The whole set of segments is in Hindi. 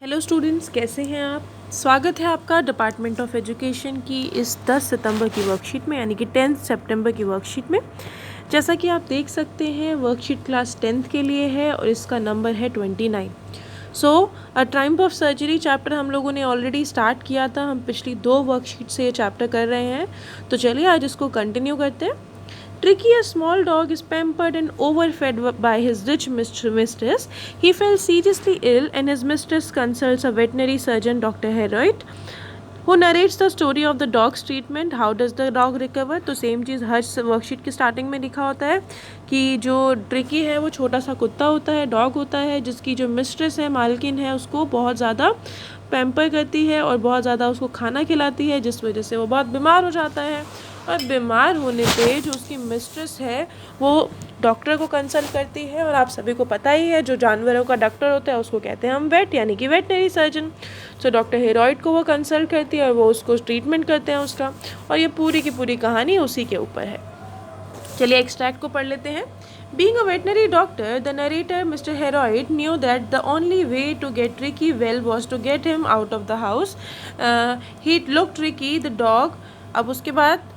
हेलो स्टूडेंट्स, कैसे हैं आप। स्वागत है आपका डिपार्टमेंट ऑफ एजुकेशन की इस 10 सितंबर की वर्कशीट में, यानी कि 10 सितंबर की वर्कशीट में। जैसा कि आप देख सकते हैं, वर्कशीट क्लास 10th के लिए है और इसका नंबर है 29। A time of surgery chapter हम लोगों ने ऑलरेडी स्टार्ट किया था। हम पिछली 2 वर्कशीट से ये चैप्टर कर रहे हैं, तो चलिए आज इसको कंटिन्यू करते हैं। Tricky, a small dog, is pampered and overfed by his rich mistress. He fell seriously ill, and his mistress consults a veterinary surgeon, Dr. Heroit, who narrates the story of the dog's treatment. How does the dog recover? तो सेम चीज़ हर वर्कशीट की स्टार्टिंग में लिखा होता है कि जो ट्रिकी है वो छोटा सा कुत्ता होता है, डॉग होता है, जिसकी जो मिस्ट्रेस है, मालकिन है, उसको बहुत ज़्यादा पैम्पर करती है और बहुत ज़्यादा उसको खाना खिलाती है, जिस वजह से वो बहुत बीमार हो जाता है। और बीमार होने पे जो उसकी मिस्ट्रेस है वो डॉक्टर को कंसल्ट करती है, और आप सभी को पता ही है जो जानवरों का डॉक्टर होता है उसको कहते हैं हम वेट, यानी कि वेटनरी सर्जन। सो डॉक्टर हेरॉइड को वो कंसल्ट करती है और वो उसको ट्रीटमेंट करते हैं उसका, और ये पूरी की पूरी कहानी उसी के ऊपर है। चलिए एक्सट्रैक्ट को पढ़ लेते हैं। Being a veterinary doctor, the narrator, Mr. Heroid, knew that the only way to get Ricky well was to get him out of the house. He looked Ricky, the dog. अब उसके बाद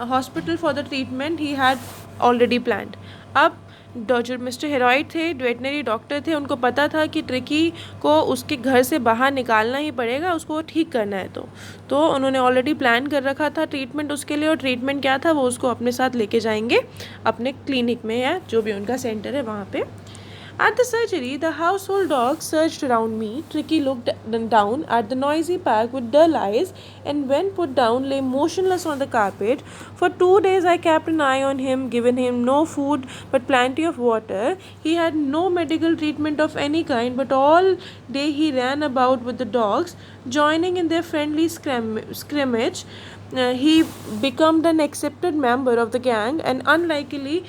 hospital for the treatment he had already planned. अब जो मिस्टर हेरॉइड थे, वेटनरी डॉक्टर थे, उनको पता था कि ट्रिकी को उसके घर से बाहर निकालना ही पड़ेगा, उसको ठीक करना है। तो उन्होंने ऑलरेडी प्लान कर रखा था ट्रीटमेंट उसके लिए, और ट्रीटमेंट क्या था वो उसको अपने साथ लेके जाएंगे अपने क्लिनिक में या जो भी उनका सेंटर है वहाँ पे। At the surgery, the household dog searched around me. Tricky looked down at the noisy pack with dull eyes, and when put down, lay motionless on the carpet. For 2 days, I kept an eye on him, given him no food but plenty of water. He had no medical treatment of any kind, but all day he ran about with the dogs, joining in their friendly scrimmage. He became an accepted member of the gang, and unlikely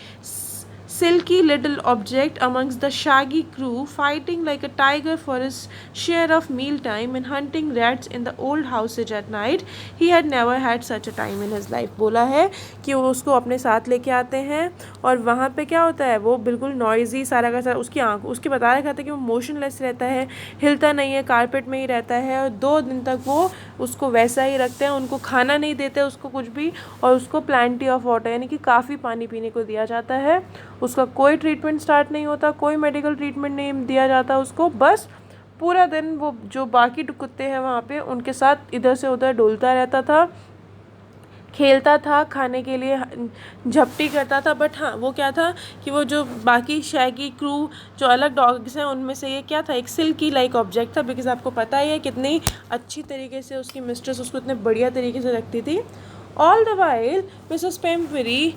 silky little object amongst the shaggy crew, fighting like a tiger for his share of mealtime and hunting rats in the old houses at night. He had never had such a time in his life. बोला है कि वो उसको अपने साथ लेके आते हैं, और वहाँ पे क्या होता है, वो बिल्कुल नॉइजी सारा का सारा, उसकी आँख उसके बता रखा था कि वो मोशनलेस रहता है, हिलता नहीं है, कारपेट में ही रहता है, और 2 दिन तक वो उसको वैसा ही रखते हैं, उनको खाना नहीं देते उसको कुछ भी, और उसको प्लेंटी ऑफ वाटर यानी कि काफ़ी पानी पीने को दिया जाता है। उसका कोई ट्रीटमेंट स्टार्ट नहीं होता, कोई मेडिकल ट्रीटमेंट नहीं दिया जाता उसको, बस पूरा दिन वो जो बाकी कुत्ते हैं वहाँ पे उनके साथ इधर से उधर डोलता रहता था, खेलता था, खाने के लिए झपटी करता था। बट हाँ, वो क्या था कि वो जो बाकी शैगी क्रू जो अलग डॉग्स हैं उनमें से ये क्या था, एक सिल्की लाइक ऑब्जेक्ट था, बिकॉज आपको पता ही है कितनी अच्छी तरीके से उसकी मिस्ट्रेस उसको इतने बढ़िया तरीके से रखती थी। All the while Mrs Pumphrey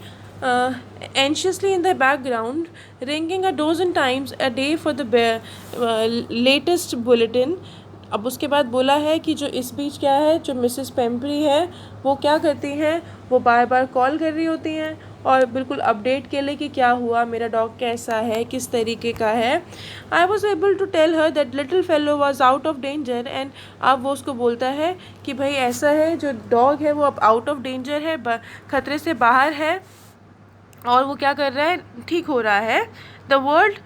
anxiously in the background, ringing a dozen times a day for the latest bulletin. अब उसके बाद बोला है कि जो इस बीच क्या है, जो मिसेस पेम्परी है वो क्या करती हैं, वो बार बार कॉल कर रही होती हैं और बिल्कुल अपडेट के लिए कि क्या हुआ, मेरा डॉग कैसा है, किस तरीके का है। I was able to tell her that little fellow was out of danger, and अब वो उसको बोलता है कि भाई ऐसा है, जो डॉग है वो अब आउट ऑफ डेंजर है, खतरे से बाहर है, और वो क्या कर रहा है, ठीक हो रहा है। The world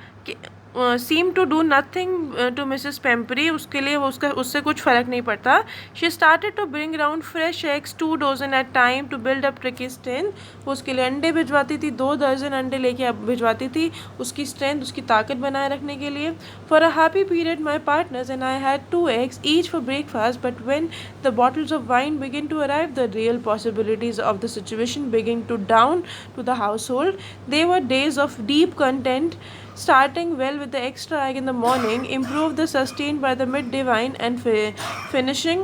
seem to do nothing to Mrs Pumphrey, उसके लिए वो उससे कुछ फ़र्क नहीं पड़ता। She started to bring round fresh eggs 2 dozen at time to build up Tricki strength. वो उसके लिए अंडे भिजवाती थी, 2 दर्जन अंडे लेके भिजवाती थी, उसकी स्ट्रेंथ, उसकी ताकत बनाए रखने के लिए। For a happy period my partners and I had 2 eggs each for breakfast, but when the bottles of wine begin to arrive, the real possibilities of the situation begin to down to the household. They were days of deep content, starting well with the extra egg in the morning, improved the sustained by the midday wine, and finishing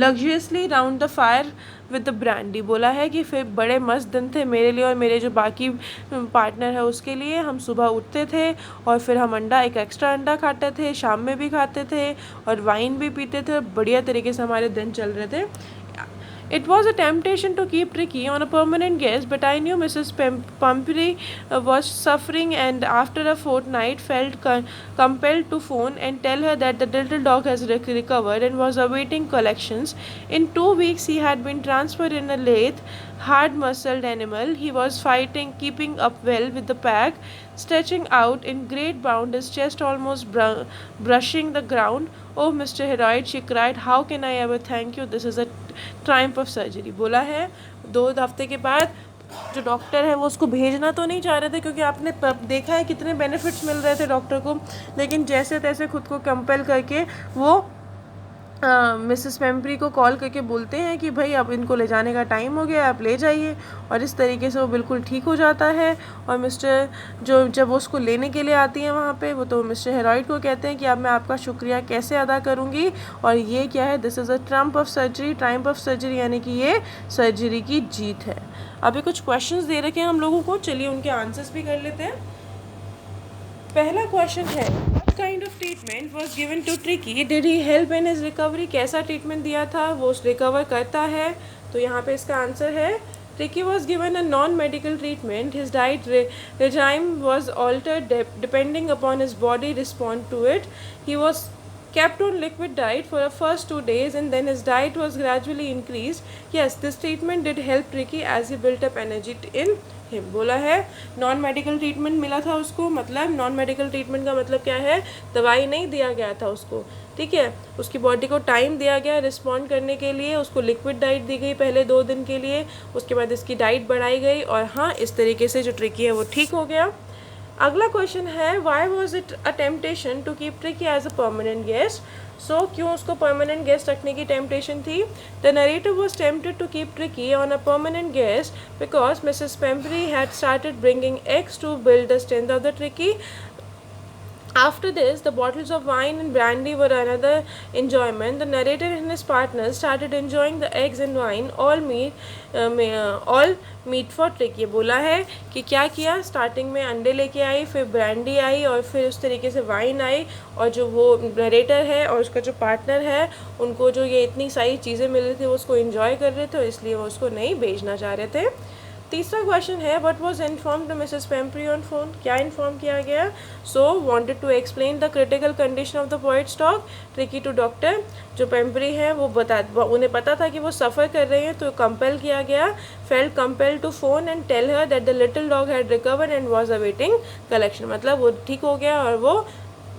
luxuriously round the fire with the brandy. बोला है कि फिर बड़े मस्त दिन थे मेरे लिए और मेरे जो बाकी पार्टनर है उसके लिए। हम सुबह उठते थे और फिर हम एक एक्स्ट्रा अंडा खाते थे, शाम में भी खाते थे, और वाइन भी पीते थे, और बढ़िया तरीके से हमारे दिन चल रहे थे। It was a temptation to keep Tricky on a permanent guest, but I knew Mrs. Pumphrey was suffering, and after a fortnight felt compelled to phone and tell her that the little dog has recovered and was awaiting collections. In 2 weeks he had been transferred in a lathe hard-muscled animal. He was fighting, keeping up well with the pack, stretching out in great bound, his chest almost brushing the ground. Oh, Mr. Heroid, she cried, how can I ever thank you? This is a triumph of surgery. बोला है 2 हफ्ते के बाद जो डॉक्टर है वो उसको भेजना तो नहीं चाह रहे थे, क्योंकि आपने देखा है कितने बेनिफिट्स मिल रहे थे डॉक्टर को, लेकिन जैसे तैसे खुद को कंपेल करके वो मिसेस पेम्परी को कॉल करके बोलते हैं कि भाई अब इनको ले जाने का टाइम हो गया, आप ले जाइए। और इस तरीके से वो बिल्कुल ठीक हो जाता है। और मिस्टर जब वो उसको लेने के लिए आती हैं वहाँ पे, वो तो मिस्टर हेरॉइड को कहते हैं कि अब मैं आपका शुक्रिया कैसे अदा करूँगी। और ये क्या है, this is a Trump of surgery, Triumph of surgery, यानी कि ये सर्जरी की जीत है। अभी कुछ क्वेश्चंस दे रखे हैं हम लोगों को, चलिए उनके आंसर्स भी कर लेते हैं। पहला क्वेश्चन है, What kind of treatment was given to Tricky? Did he help in his recovery? कैसा ट्रीटमेंट दिया था, वो रिकवर करता है? तो यहाँ पे इसका आंसर है Tricky was given a non-medical treatment. His diet regime was altered depending upon his body response to it. He was kept on liquid diet for the first 2 days and then his diet was gradually increased. Yes, this treatment did help Tricky as he built up energy in him. बोला है नॉन मेडिकल ट्रीटमेंट मिला था उसको, मतलब नॉन मेडिकल ट्रीटमेंट का मतलब क्या है, दवाई नहीं दिया गया था उसको, ठीक है, उसकी बॉडी को टाइम दिया गया रिस्पॉन्ड करने के लिए, उसको लिक्विड डाइट दी गई पहले 2 दिन के लिए, उसके बाद इसकी डाइट बढ़ाई गई और हाँ इस तरीके से जो ट्रिकी है वो ठीक हो गया। अगला क्वेश्चन है, why was it a temptation to keep Tricki as a permanent guest? सो क्यों उसको परमानेंट गेस्ट रखने की टेम्पटेशन थी? The narrator was tempted to keep Tricki on a permanent guest because Mrs Pumphrey had started bringing eggs to build the strength of the Tricki. After this, the bottles of wine and brandy were another enjoyment. The narrator and his partners started enjoying the eggs and wine, all meat for Tricky. ये बोला है कि क्या किया, स्टार्टिंग में अंडे लेके आई, फिर ब्रांडी आई और फिर उस तरीके से वाइन आई, और जो वो नरेटर है और उसका जो पार्टनर है उनको जो ये इतनी सारी चीज़ें मिल रही थी वो उसको इन्जॉय कर रहे थे, इसलिए वो उसको नहीं बेचना चाह रहे थे। तीसरा क्वेश्चन है, what was informed to Mrs Pumphrey on phone? क्या इन्फॉर्म किया गया? So wanted to explain the critical condition of the poet stock Tricki to doctor. जो पेम्परी है वो उन्हें पता था कि वो सफ़र कर रहे हैं, तो कंपेल किया गया, felt compel to phone and tell her that the little dog had recovered and was awaiting collection. मतलब वो ठीक हो गया और वो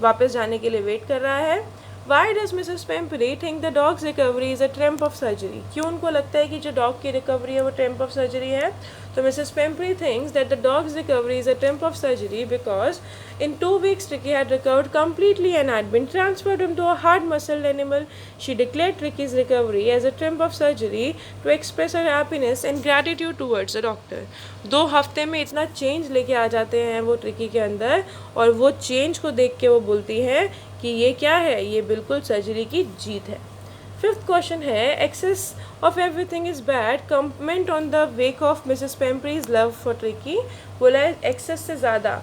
वापस जाने के लिए वेट कर रहा है. Why does Mrs. Pemberley think the dog's recovery is a triumph of surgery? क्यों उनको लगता है कि जो डॉग की रिकवरी है वो triumph of surgery है? तो Mrs. Pemberley thinks that the dog's recovery is a triumph of surgery because in 2 weeks Tricky had recovered completely and had been transferred into a hard-muscled animal. She declared Tricky's recovery as a triumph of surgery to express her happiness and gratitude towards the doctor. 2 हफ्ते में इतना चेंज लेके आ जाते हैं वो ट्रिकी के अंदर, और वो चेंज को देख के वो बोलती है कि ये क्या है, ये बिल्कुल सर्जरी की जीत है. 5th क्वेश्चन है, excess of everything is bad, comment on the wake of Mrs Pumphrey's love for Tricki. बोला है एक्सेस से ज़्यादा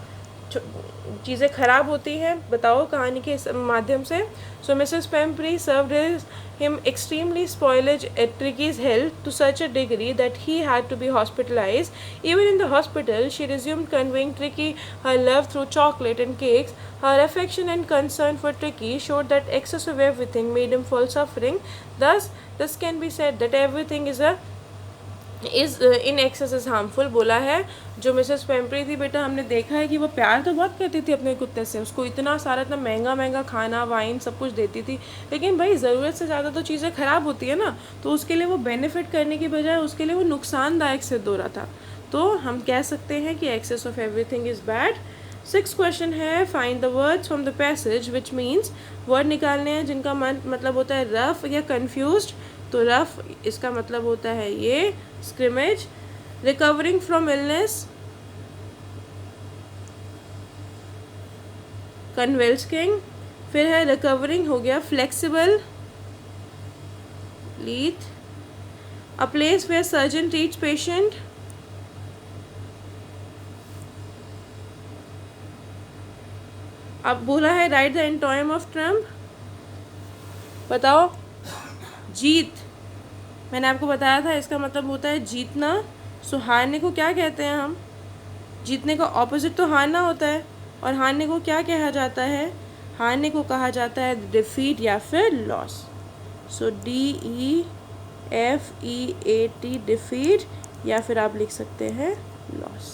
चीज़ें ख़राब होती हैं, बताओ कहानी के माध्यम से. So Mrs Pumphrey served him extremely spoilage at Tricky's health to such a degree that he had to be hospitalized. Even in the hospital, she resumed conveying Tricky her love through chocolate and cakes. Her affection and concern for Tricky showed that excess of everything made him fall suffering. Thus, this can be said that everything is in excess is harmful. बोला है जो मिसेस पेम्परी थी बेटा, हमने देखा है कि वो प्यार तो बहुत करती थी अपने कुत्ते से, उसको इतना सारा इतना महंगा महंगा खाना वाइन सब कुछ देती थी, लेकिन भाई ज़रूरत से ज़्यादा तो चीज़ें ख़राब होती है ना, तो उसके लिए वो बेनिफिट करने की बजाय उसके लिए वो नुकसानदायक सिद्ध हो रहा था. तो हम कह सकते हैं कि excess of everything is bad. 6th question है, find the words from the passage which means, word निकालने हैं जिनका मतलब होता है रफ या कन्फ्यूज्ड. तो रफ इसका मतलब होता है ये scrimmage, recovering from illness, convalescing, फिर है रिकवरिंग हो गया flexible, lithe, a place where surgeon treats patient, अब बोला है right the antonym of trump. बताओ. जीत, मैंने आपको बताया था इसका मतलब होता है जीतना. सो हारने को क्या कहते हैं हम? जीतने का ऑपोजिट तो हारना होता है, और हारने को क्या कहा जाता है? हारने को कहा जाता है डिफीट या फिर लॉस. सो DEFEAT डिफीट या फिर आप लिख सकते हैं लॉस।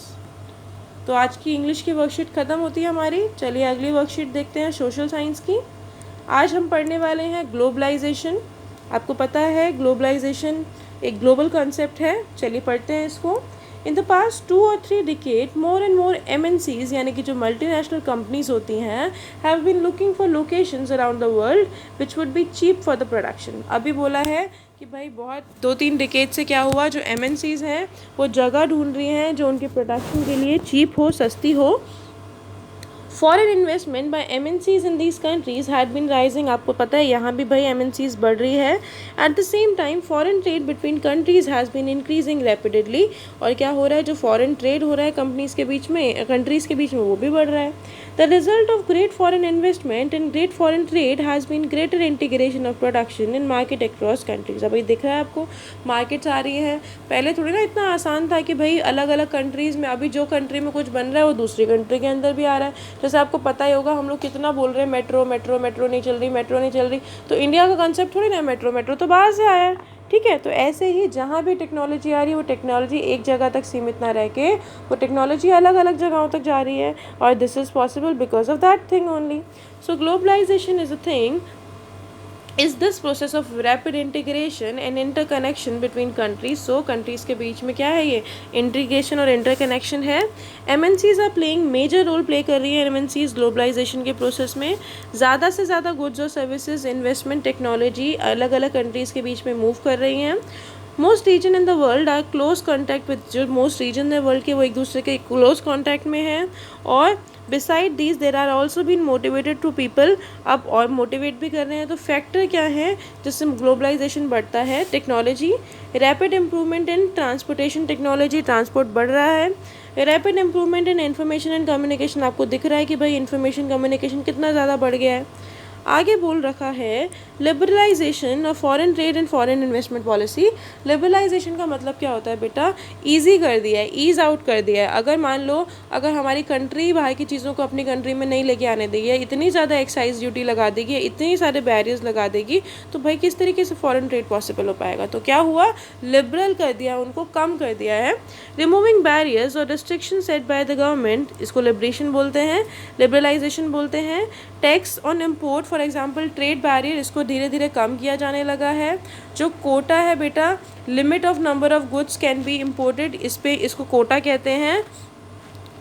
तो आज की इंग्लिश की वर्कशीट ख़त्म होती है हमारी। चलिए अगली वर्कशीट देखते हैं सोशल साइंस की। आज हम पढ़ने वाले हैं ग्लोबलाइजेशन। आपको पता है ग्लोबलाइजेशन एक ग्लोबल कॉन्सेप्ट है। चलिए पढ़ते हैं इसको। In the past 2 or 3 decade more and more MNCs यानी कि जो मल्टीनेशनल कंपनीज होती हैं have been looking for locations around the world which would be cheap for the production. अभी बोला है कि भाई बहुत 2-3 डिकेड से क्या हुआ, जो MNCs हैं वो जगह ढूंढ रही हैं जो उनके प्रोडक्शन के लिए चीप हो, सस्ती हो। Foreign investment by MNCs in these countries had been rising. आपको पता है यहाँ भी भाई MNCs बढ़ रही है। At the same time foreign trade between countries has been increasing rapidly. और क्या हो रहा है, जो फॉरेन ट्रेड हो रहा है कंपनीज के बीच में, कंट्रीज़ के बीच में, वो भी बढ़ रहा है। The result of great foreign investment and great foreign trade has been greater integration of production in market across countries. अभी दिख रहा है आपको मार्केट्स आ रही हैं। पहले थोड़ी ना इतना आसान था कि भाई अलग अलग कंट्रीज़ में, अभी जो कंट्री में कुछ बन रहा है वो दूसरी कंट्री के अंदर भी आ रहा है। जैसे आपको पता ही होगा हम लोग कितना बोल रहे हैं मेट्रो मेट्रो मेट्रो नहीं चल रही, मेट्रो नहीं चल रही। तो इंडिया का कंसेप्ट थोड़ी ना मेट्रो, मेट्रो तो बाहर से आया है। ठीक है, तो ऐसे ही जहाँ भी टेक्नोलॉजी आ रही है वो टेक्नोलॉजी एक जगह तक सीमित ना रह के वो टेक्नोलॉजी अलग अलग जगहों तक जा रही है। और this is possible because of that thing only. So globalisation is a thing is this process of rapid integration and interconnection between countries। so countries के बीच में क्या है, ये integration और interconnection है। MNCs are playing major role play कर रही है MNCs globalization के process में। ज़्यादा से ज़्यादा goods और services, investment, technology अलग अलग countries के बीच में move कर रही हैं। Most region in the world are close contact with, जो मोस्ट रीजन है वर्ल्ड के वो एक दूसरे के क्लोज कॉन्टैक्ट में हैं। और beside these there are also been motivated to people, अब और मोटिवेट भी कर रहे हैं। तो फैक्टर क्या है जिससे ग्लोबलाइजेशन बढ़ता है, technology. Rapid improvement in transportation technology, transport बढ़ रहा है। Rapid improvement in information and communication, आपको दिख रहा है कि भाई इन्फॉर्मेशन कम्युनिकेशन कितना ज़्यादा बढ़ गया है। आगे बोल रखा है liberalisation of foreign trade and foreign investment policy. Liberalisation का मतलब क्या होता है बेटा, ईजी कर दिया है, ईज आउट कर दिया है। अगर मान लो अगर हमारी कंट्री बाहर की चीज़ों को अपनी कंट्री में नहीं लेके आने देगी, इतनी ज़्यादा एक्साइज ड्यूटी लगा देगी, इतने सारे बैरियर्स लगा देगी, तो भाई किस तरीके से फॉरेन ट्रेड पॉसिबल हो पाएगा। तो क्या हुआ, लिबरल कर दिया, उनको कम कर दिया है। रिमूविंग बैरियर्स और restriction set by the government, इसको लिबरेशन बोलते हैं, लिबरलाइजेशन बोलते हैं। Tax on import for example trade barrier, इसको धीरे धीरे कम किया जाने लगा है। जो कोटा है बेटा, limit of number of goods can be imported, इस पे इसको कोटा कहते हैं,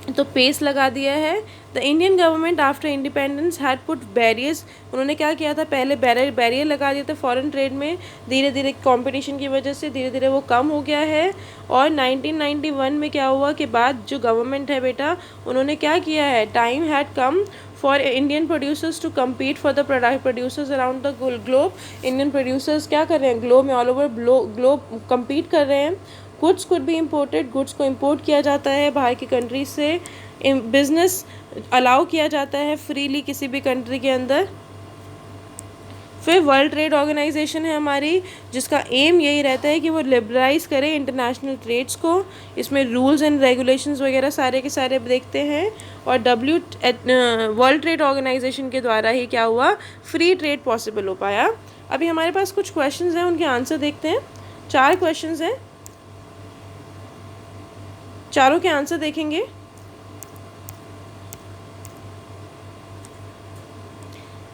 तो पेस लगा दिया है। The Indian government after independence had put barriers, उन्होंने क्या किया था, पहले बैरियर लगा दिया था फॉरेन ट्रेड में, धीरे धीरे कंपटीशन की वजह से धीरे धीरे वो कम हो गया है। और 1991 में क्या हुआ कि बाद जो गवर्नमेंट है बेटा, उन्होंने क्या किया है, time had come for Indian producers to compete for the product producers around the globe. Indian producers क्या कर रहे हैं, ग्लोब में, ऑल ओवर ग्लोब कम्पीट कर रहे हैं। Goods could be imported, goods को इम्पोर्ट किया जाता है बाहर की कंट्री से। बिजनेस अलाउ किया जाता है फ्रीली किसी भी कंट्री के अंदर। फिर वर्ल्ड ट्रेड ऑर्गेनाइजेशन है हमारी, जिसका एम यही रहता है कि वो लिबरलाइज करे इंटरनेशनल ट्रेड्स को। इसमें रूल्स एंड रेगुलेशंस वगैरह सारे के सारे देखते हैं। और वर्ल्ड ट्रेड ऑर्गेनाइजेशन के द्वारा ही क्या हुआ, फ्री ट्रेड पॉसिबल हो पाया। अभी हमारे पास कुछ क्वेश्चंस हैं, उनके आंसर देखते हैं। 4 क्वेश्चंस हैं, चारों के आंसर देखेंगे।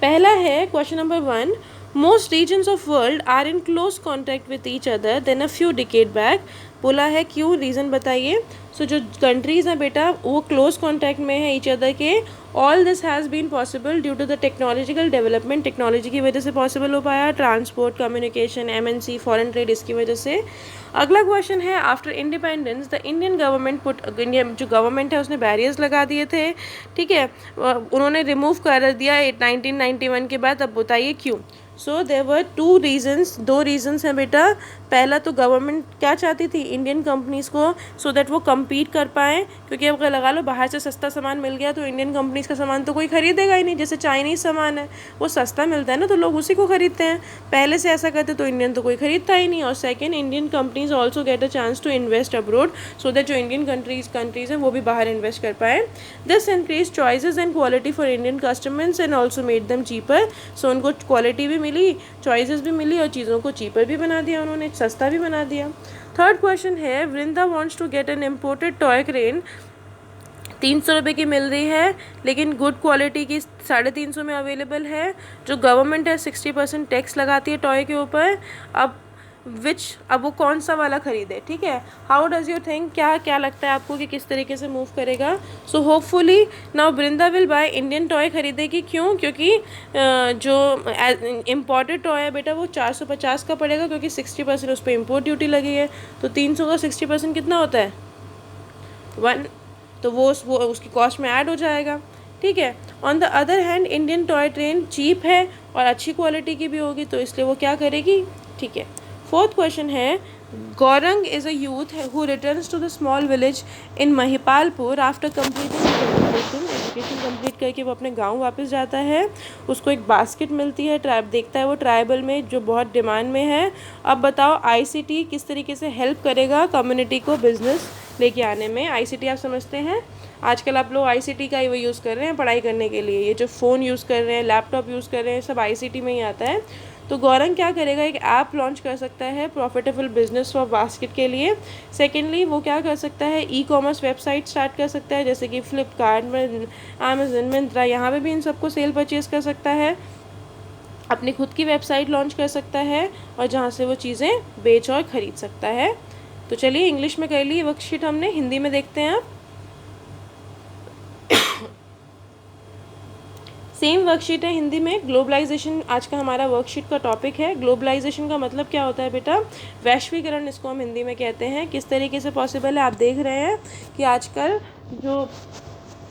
पहला है question number 1, most regions of world are in close contact with each other than a few decade back. बोला है क्यों, रीज़न बताइए। सो जो कंट्रीज़ हैं बेटा वो क्लोज कॉन्टैक्ट में है ईच अदर के। All this has been possible due to the technological development, technology की वजह से पॉसिबल हो पाया। Transport, communication, MNC, foreign trade, इसकी वजह से। अगला क्वेश्चन है, after independence the Indian government put, India जो गवर्नमेंट है उसने बैरियर्स लगा दिए थे, ठीक है, उन्होंने रिमूव कर दिया 1991 के बाद। अब बताइए क्यों। So there were 2 reasons, 2 reasons हैं बेटा। पहला तो गवर्नमेंट क्या चाहती थी, इंडियन कंपनीज़ को, सो दैट वो कम्पीट कर पाएँ, क्योंकि अब लगा लो बाहर से सस्ता सामान मिल गया तो इंडियन कंपनीज़ का सामान तो कोई खरीदेगा ही नहीं। जैसे चाइनीज़ सामान है वो सस्ता मिलता है ना, तो लोग उसी को खरीदते हैं। पहले से ऐसा करते तो इंडियन तो कोई खरीदता ही नहीं। और second, Indian companies also get a chance to invest abroad, so that जो इंडियन कंट्रीज़ हैं वो भी बाहर इन्वेस्ट कर पाएँ। This increase choices and quality for Indian customers and also made them cheaper. So उनको क्वालिटी भी मिली, चॉइसेस भी मिली और चीज़ों को चीपर भी बना दिया उन्होंने, सस्ता भी बना दिया। थर्ड क्वेश्चन है, Vrinda wants to get an imported toy crane, 300 रुपये की मिल रही है लेकिन गुड क्वालिटी की 350 में अवेलेबल है। जो गवर्नमेंट है 60% टैक्स लगाती है टॉय के ऊपर। अब वो कौन सा वाला खरीदे, ठीक है। हाउ डज यू थिंक, क्या लगता है आपको कि किस तरीके से मूव करेगा। So hopefully now Vrinda will by Indian toy खरीदेगी। क्यों? क्योंकि जो इम्पोर्टेड टॉय है बेटा वो 450 का पड़ेगा, क्योंकि 60% उस पर इम्पोर्ट ड्यूटी लगी है। तो 300 का 60% कितना होता है? 1। तो वो उसकी कॉस्ट में ऐड हो जाएगा, ठीक है। On the other hand Indian toy train cheap है और अच्छी क्वालिटी की भी होगी, तो इसलिए वो क्या करेगी, ठीक है। फोर्थ क्वेश्चन है, Gaurang is a youth who returns to the small village in Mahipalpur after completing education complete करके वो अपने गांव वापस जाता है। उसको एक बास्केट मिलती है, देखता है वो ट्राइबल में जो बहुत डिमांड में है। अब बताओ आईसीटी किस तरीके से हेल्प करेगा कम्युनिटी को बिजनेस लेके आने में। आईसीटी आप समझते हैं, आजकल आप लोग आईसीटी का ही वो यूज़ कर रहे हैं पढ़ाई करने के लिए। ये जो फ़ोन यूज़ कर रहे हैं, लैपटॉप यूज़ कर रहे हैं, सब आईसीटी में ही आता है। तो गौरंग क्या करेगा, एक ऐप लॉन्च कर सकता है प्रॉफिटेबल बिजनेस फॉर बास्केट के लिए। सेकेंडली वो क्या कर सकता है, ई कॉमर्स वेबसाइट स्टार्ट कर सकता है, जैसे कि फ्लिपकार्ट में, अमेजन, मिंत्रा, यहाँ पे भी इन सबको सेल परचेज़ कर सकता है। अपनी खुद की वेबसाइट लॉन्च कर सकता है और जहाँ से वो चीज़ें बेच और ख़रीद सकता है। तो चलिए इंग्लिश में कर ली वर्कशीट हमने, हिंदी में देखते हैं आप। सेम वर्कशीट है हिंदी में। ग्लोबलाइजेशन आज का हमारा वर्कशीट का टॉपिक है। ग्लोबलाइजेशन का मतलब क्या होता है बेटा, वैश्वीकरण इसको हम हिंदी में कहते हैं। किस तरीके से पॉसिबल है, आप देख रहे हैं कि आजकल जो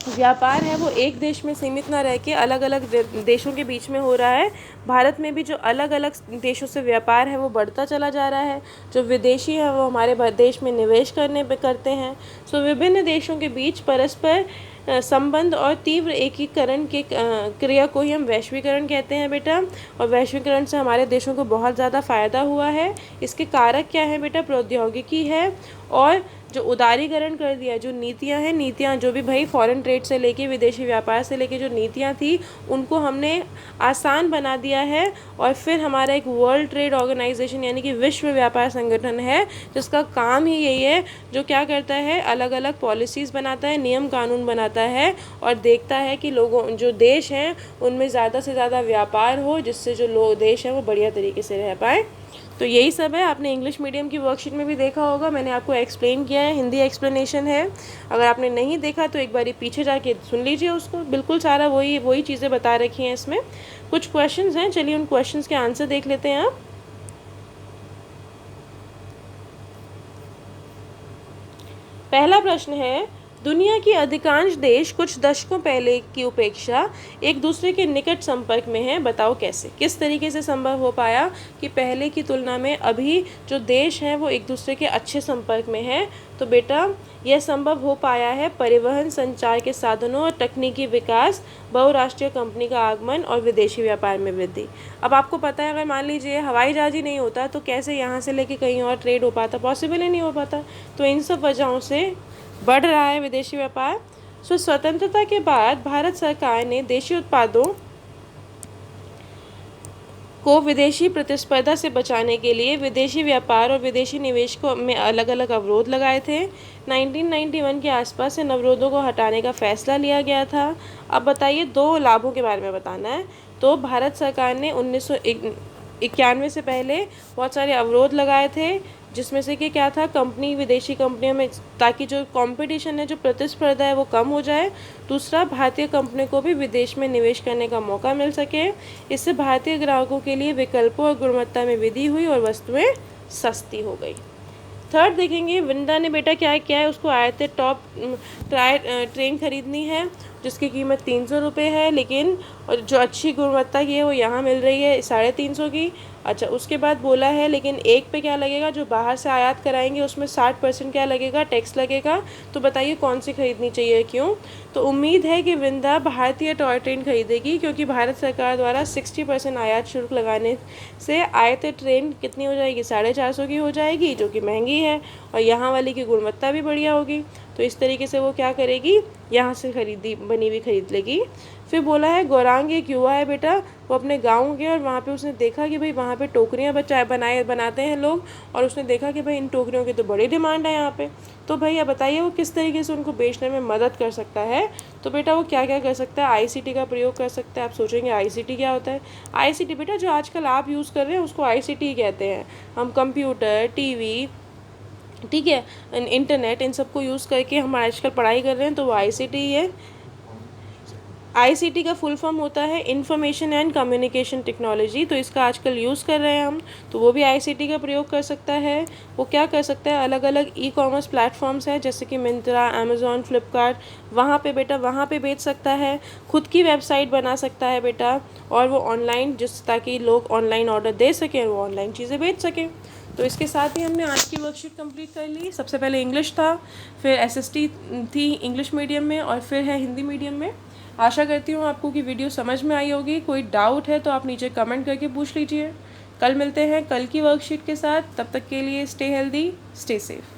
व्यापार है वो एक देश में सीमित ना रह के अलग अलग देशों के बीच में हो रहा है। भारत में भी जो अलग अलग देशों से व्यापार है वो बढ़ता चला जा रहा है। जो विदेशी हैं वो हमारे देश में निवेश करते हैं। सो विभिन्न देशों के बीच परस्पर संबंध और तीव्र एकीकरण के क्रिया को ही हम वैश्वीकरण कहते हैं बेटा। और वैश्वीकरण से हमारे देशों को बहुत ज़्यादा फ़ायदा हुआ है। इसके कारक क्या है बेटा, प्रौद्योगिकी है और जो उदारीकरण कर दिया, जो नीतियाँ जो भी भाई फॉरेन ट्रेड से लेके विदेशी व्यापार से लेके जो नीतियाँ थी उनको हमने आसान बना दिया है। और फिर हमारा एक वर्ल्ड ट्रेड ऑर्गेनाइजेशन यानी कि विश्व व्यापार संगठन है जिसका काम ही यही है, जो क्या करता है, अलग अलग पॉलिसीज़ बनाता है, नियम कानून बनाता है और देखता है कि लोगों जो देश हैं उनमें ज़्यादा से ज़्यादा व्यापार हो, जिससे जो देश हैं वो बढ़िया तरीके से रह पाए। तो यही सब है। आपने इंग्लिश मीडियम की वर्कशीट में भी देखा होगा, मैंने आपको एक्सप्लेन किया है, हिंदी एक्सप्लेनेशन है। अगर आपने नहीं देखा तो एक बारी पीछे जाके सुन लीजिए उसको, बिल्कुल सारा वही चीज़ें बता रखी हैं इसमें। कुछ क्वेश्चंस हैं, चलिए उन क्वेश्चंस के आंसर देख लेते हैं आप। पहला प्रश्न है, दुनिया की अधिकांश देश कुछ दशकों पहले की अपेक्षा एक दूसरे के निकट संपर्क में हैं, बताओ कैसे। किस तरीके से संभव हो पाया कि पहले की तुलना में अभी जो देश हैं वो एक दूसरे के अच्छे संपर्क में हैं। तो बेटा यह संभव हो पाया है परिवहन, संचार के साधनों और तकनीकी विकास, बहुराष्ट्रीय कंपनी का आगमन और विदेशी व्यापार में वृद्धि। अब आपको पता है, अगर मान लीजिए हवाई जहाज ही नहीं होता तो कैसे यहाँ से लेके कहीं और ट्रेड हो पाता, पॉसिबल ही नहीं हो पाता। तो इन सब वजहों से बढ़ रहा है विदेशी व्यापार। स्वतंत्रता के बाद भारत सरकार ने देशी उत्पादों को विदेशी प्रतिस्पर्धा से बचाने के लिए विदेशी व्यापार और विदेशी निवेश को में अलग अलग अवरोध लगाए थे। 1991 के आसपास से अवरोधों को हटाने का फैसला लिया गया था। अब बताइए 2 लाभों के बारे में बताना है। तो भारत सरकार ने 1991 से पहले बहुत सारे अवरोध लगाए थे, जिसमें से कि क्या था, कंपनी विदेशी कंपनियों में, ताकि जो कंपटीशन है, जो प्रतिस्पर्धा है वो कम हो जाए। दूसरा, भारतीय कंपनियों को भी विदेश में निवेश करने का मौका मिल सके। इससे भारतीय ग्राहकों के लिए विकल्पों और गुणवत्ता में वृद्धि हुई और वस्तुएं सस्ती हो गई। थर्ड देखेंगे, वृंदा ने बेटा क्या किया है, उसको आयते टॉप ट्रेन खरीदनी है जिसकी कीमत 300 रुपये है, लेकिन और जो अच्छी गुणवत्ता की है वो यहाँ मिल रही है 350 की। अच्छा, उसके बाद बोला है लेकिन एक पे क्या लगेगा, जो बाहर से आयात कराएंगे उसमें 60% क्या लगेगा, टैक्स लगेगा। तो बताइए कौन सी खरीदनी चाहिए, क्यों। तो उम्मीद है कि वृंदा भारतीय टॉय ट्रेन खरीदेगी, क्योंकि भारत सरकार द्वारा 60% आयात शुल्क लगाने से आयत ट्रेन कितनी हो जाएगी, 450 की हो जाएगी, जो कि महंगी है, और यहाँ वाली की गुणवत्ता भी बढ़िया होगी। तो इस तरीके से वो क्या करेगी, यहाँ से बनी हुई खरीद लेगी। फिर बोला है गौरांग एक युवा है बेटा, वो अपने गांव गया और वहाँ पे उसने देखा कि भाई वहाँ पे टोकरियाँ बनाते हैं लोग, और उसने देखा कि भाई इन टोकरियों की तो बड़ी डिमांड है यहाँ पे। तो भैया बताइए वो किस तरीके से उनको बेचने में मदद कर सकता है। तो बेटा वो क्या क्या कर सकता है, आईसीटी का प्रयोग कर सकता है। आप सोचेंगे आईसीटी क्या होता है। आईसीटी बेटा जो आजकल आप यूज़ कर रहे हैं उसको आईसीटी कहते हैं। हम कंप्यूटर, टीवी, ठीक है, इंटरनेट, इन सबको यूज़ करके हम आजकल पढ़ाई कर रहे हैं, तो वो आईसीटी ही है। आईसीटी का फुल फॉर्म होता है इंफॉर्मेशन एंड कम्युनिकेशन टेक्नोलॉजी। तो इसका आजकल यूज़ कर रहे हैं हम, तो वो भी आईसीटी का प्रयोग कर सकता है। वो क्या कर सकता है, अलग अलग ई कॉमर्स प्लेटफॉर्म्स हैं जैसे कि मिंत्रा, अमेज़ॉन, फ्लिपकार्ट, वहाँ पे बेटा वहाँ पे बेच सकता है। खुद की वेबसाइट बना सकता है बेटा, और वो ऑनलाइन ताकि लोग ऑनलाइन ऑर्डर दे सकें, वो ऑनलाइन चीज़ें बेच सकें। तो इसके साथ ही हमने आज की वर्कशीट कंप्लीट कर ली। सबसे पहले इंग्लिश था, फिर एसएसटी थी इंग्लिश मीडियम में, और फिर है हिंदी मीडियम में। आशा करती हूँ आपको कि वीडियो समझ में आई होगी। कोई डाउट है तो आप नीचे कमेंट करके पूछ लीजिए। कल मिलते हैं कल की वर्कशीट के साथ। तब तक के लिए स्टे हेल्दी, स्टे सेफ।